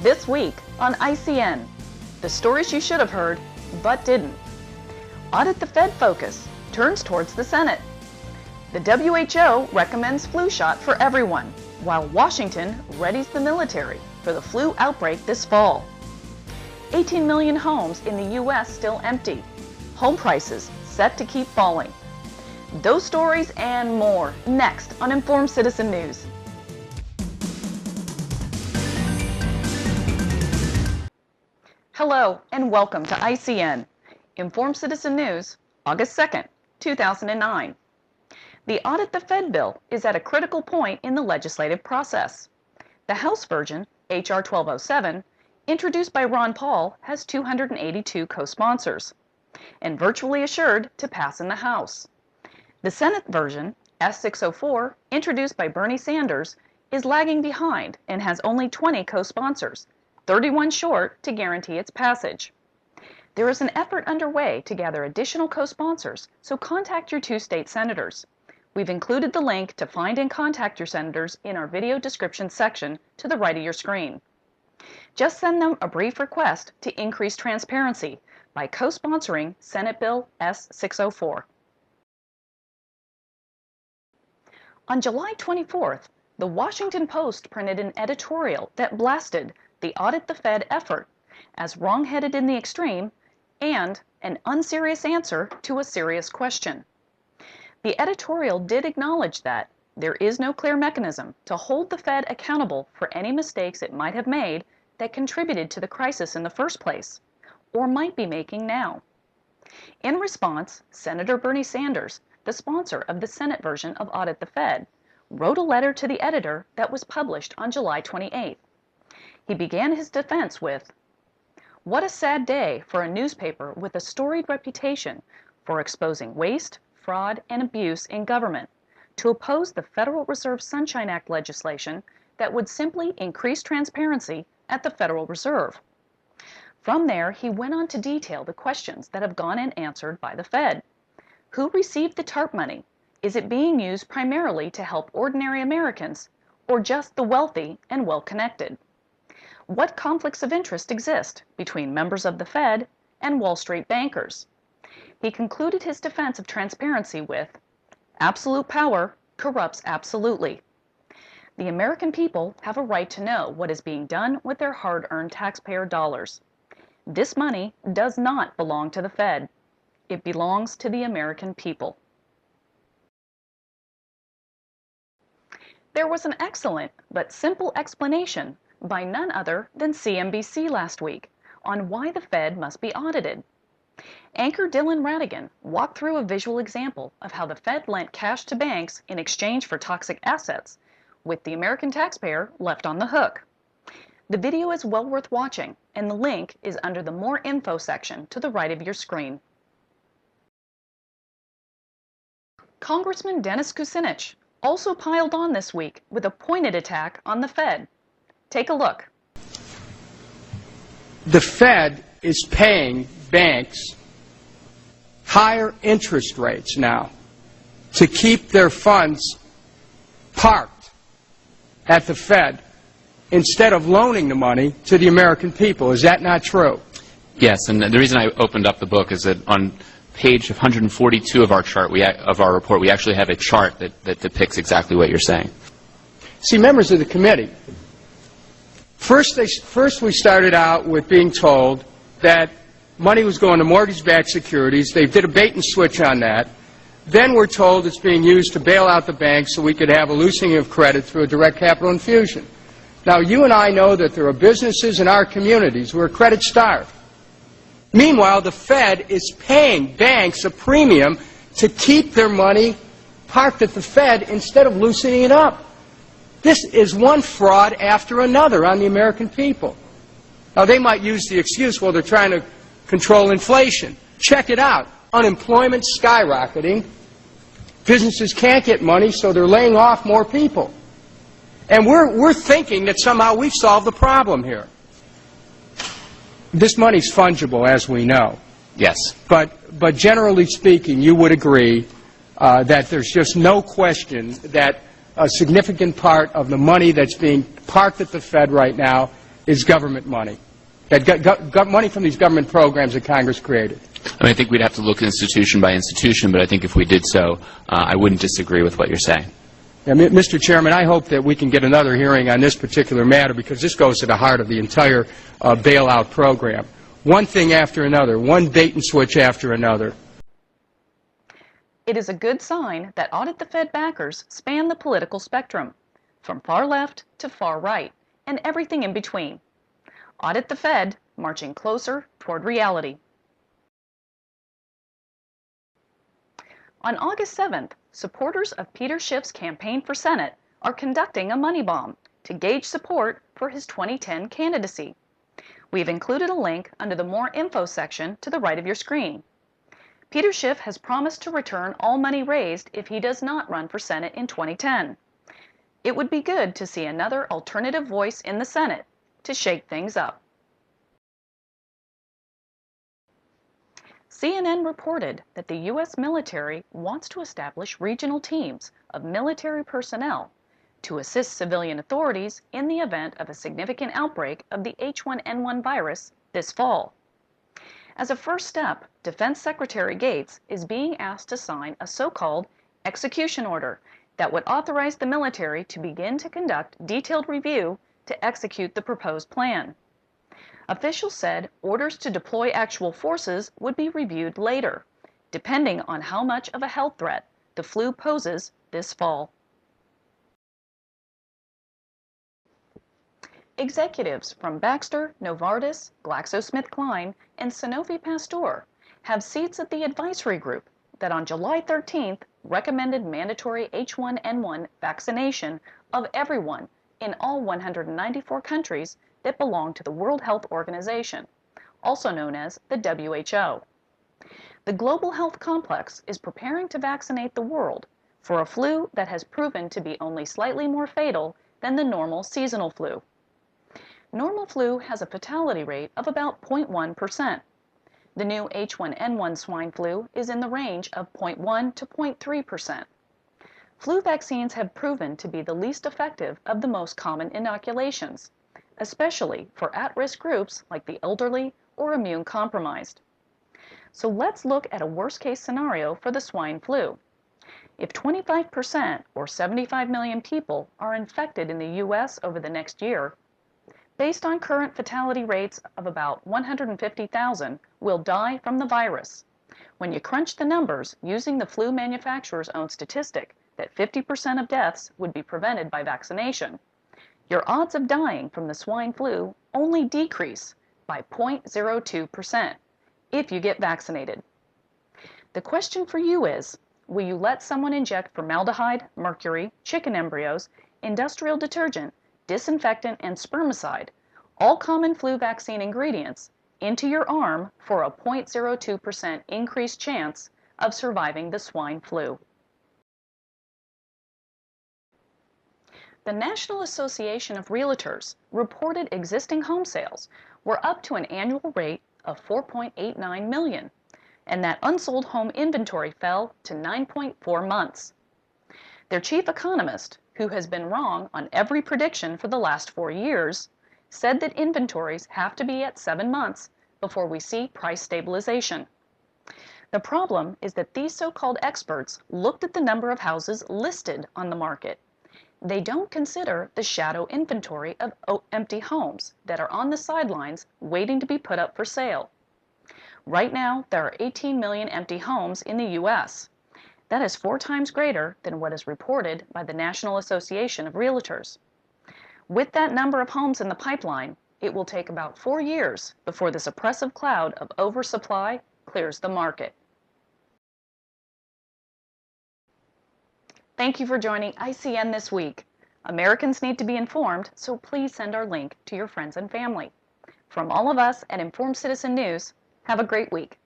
This week on ICN, the stories you should have heard but didn't. Audit the Fed focus turns towards the Senate. The WHO recommends flu shot for everyone, while Washington readies the military for the flu outbreak this fall. 18 million homes in the U.S. still empty. Home prices set to keep falling. Those stories and more next on Informed Citizen News. Hello and welcome to ICN, Informed Citizen News, August 2nd, 2009. The Audit the Fed bill is at a critical point in the legislative process. The House version, H.R. 1207, introduced by Ron Paul, has 282 co-sponsors and virtually assured to pass in the House. The Senate version, S-604, introduced by Bernie Sanders, is lagging behind and has only 20 co-sponsors, 31 short to guarantee its passage. There is an effort underway to gather additional co-sponsors, so contact your two state senators. We've included the link to find and contact your senators in our video description section to the right of your screen. Just send them a brief request to increase transparency by co-sponsoring Senate Bill S-604. On July 24th, the Washington Post printed an editorial that blasted the Audit the Fed effort as wrong-headed in the extreme and an unserious answer to a serious question. The editorial did acknowledge that there is no clear mechanism to hold the Fed accountable for any mistakes it might have made that contributed to the crisis in the first place, or might be making now. In response, Senator Bernie Sanders, the sponsor of the Senate version of Audit the Fed, wrote a letter to the editor that was published on July 28th. He began his defense with, "What a sad day for a newspaper with a storied reputation for exposing waste, fraud, and abuse in government to oppose the Federal Reserve Sunshine Act legislation that would simply increase transparency at the Federal Reserve." From there, he went on to detail the questions that have gone unanswered by the Fed. Who received the TARP money? Is it being used primarily to help ordinary Americans or just the wealthy and well-connected? What conflicts of interest exist between members of the Fed and Wall Street bankers? He concluded his defense of transparency with, "Absolute power corrupts absolutely. The American people have a right to know what is being done with their hard-earned taxpayer dollars. This money does not belong to the Fed. It belongs to the American people." There was an excellent but simple explanation by none other than CNBC last week on why the Fed must be audited. Anchor Dylan Ratigan walked through a visual example of how the Fed lent cash to banks in exchange for toxic assets, with the American taxpayer left on the hook. The video is well worth watching, and the link is under the More Info section to the right of your screen. Congressman Dennis Kucinich also piled on this week with a pointed attack on the Fed. Take a look. The Fed is paying banks higher interest rates now to keep their funds parked at the Fed instead of loaning the money to the American people. Is that not true? Yes, and the reason I opened up the book is that on page 142 of our chart, of our report, we actually have a chart that depicts exactly what you're saying. See, members of the committee, first we started out with being told that money was going to mortgage-backed securities. They did a bait and switch on that. Then we're told it's being used to bail out the banks so we could have a loosening of credit through a direct capital infusion. Now, you and I know that there are businesses in our communities who are credit-starved. Meanwhile, the Fed is paying banks a premium to keep their money parked at the Fed instead of loosening it up. This is one fraud after another on the American people. Now, they might use the excuse, well, they're trying to control inflation. Check it out. Unemployment skyrocketing. Businesses can't get money, so they're laying off more people. And we're thinking that somehow we've solved the problem here. This money's fungible, as we know. Yes. But generally speaking, you would agree that there's just no question that a significant part of the money that's being parked at the Fed right now is government money, money from these government programs that Congress created. I mean, I think we'd have to look institution by institution, but I think if we did so, I wouldn't disagree with what you're saying. Yeah, Mr. Chairman, I hope that we can get another hearing on this particular matter, because this goes to the heart of the entire bailout program. One thing after another, one bait and switch after another. It is a good sign that Audit the Fed backers span the political spectrum, from far left to far right, and everything in between. Audit the Fed, marching closer toward reality. On August 7th, supporters of Peter Schiff's campaign for Senate are conducting a money bomb to gauge support for his 2010 candidacy. We've included a link under the More Info section to the right of your screen. Peter Schiff has promised to return all money raised if he does not run for Senate in 2010. It would be good to see another alternative voice in the Senate to shake things up. CNN reported that the U.S. military wants to establish regional teams of military personnel to assist civilian authorities in the event of a significant outbreak of the H1N1 virus this fall. As a first step, Defense Secretary Gates is being asked to sign a so-called execution order that would authorize the military to begin to conduct detailed review to execute the proposed plan. Officials said orders to deploy actual forces would be reviewed later, depending on how much of a health threat the flu poses this fall. Executives from Baxter, Novartis, GlaxoSmithKline, and Sanofi Pasteur have seats at the advisory group that on July 13th recommended mandatory H1N1 vaccination of everyone in all 194 countries that belong to the World Health Organization, also known as the WHO. The global health complex is preparing to vaccinate the world for a flu that has proven to be only slightly more fatal than the normal seasonal flu. Normal flu has a fatality rate of about 0.1%. The new H1N1 swine flu is in the range of 0.1 to 0.3%. Flu vaccines have proven to be the least effective of the most common inoculations, especially for at-risk groups like the elderly or immune-compromised. So let's look at a worst-case scenario for the swine flu. If 25% or 75 million people are infected in the U.S. over the next year, based on current fatality rates of about 150,000 will die from the virus. When you crunch the numbers using the flu manufacturer's own statistic that 50% of deaths would be prevented by vaccination, your odds of dying from the swine flu only decrease by 0.02% if you get vaccinated. The question for you is, will you let someone inject formaldehyde, mercury, chicken embryos, industrial detergent, disinfectant, and spermicide, all common flu vaccine ingredients, into your arm for a 0.02% increased chance of surviving the swine flu? The National Association of Realtors reported existing home sales were up to an annual rate of 4.89 million, and that unsold home inventory fell to 9.4 months. Their chief economist, who has been wrong on every prediction for the last 4 years, said that inventories have to be at 7 months before we see price stabilization. The problem is that these so-called experts looked at the number of houses listed on the market. They don't consider the shadow inventory of empty homes that are on the sidelines waiting to be put up for sale. Right now, there are 18 million empty homes in the U.S. That is 4 times greater than what is reported by the National Association of Realtors. With that number of homes in the pipeline, it will take about 4 years before this oppressive cloud of oversupply clears the market. Thank you for joining ICN this week. Americans need to be informed, so please send our link to your friends and family. From all of us at Informed Citizen News, have a great week.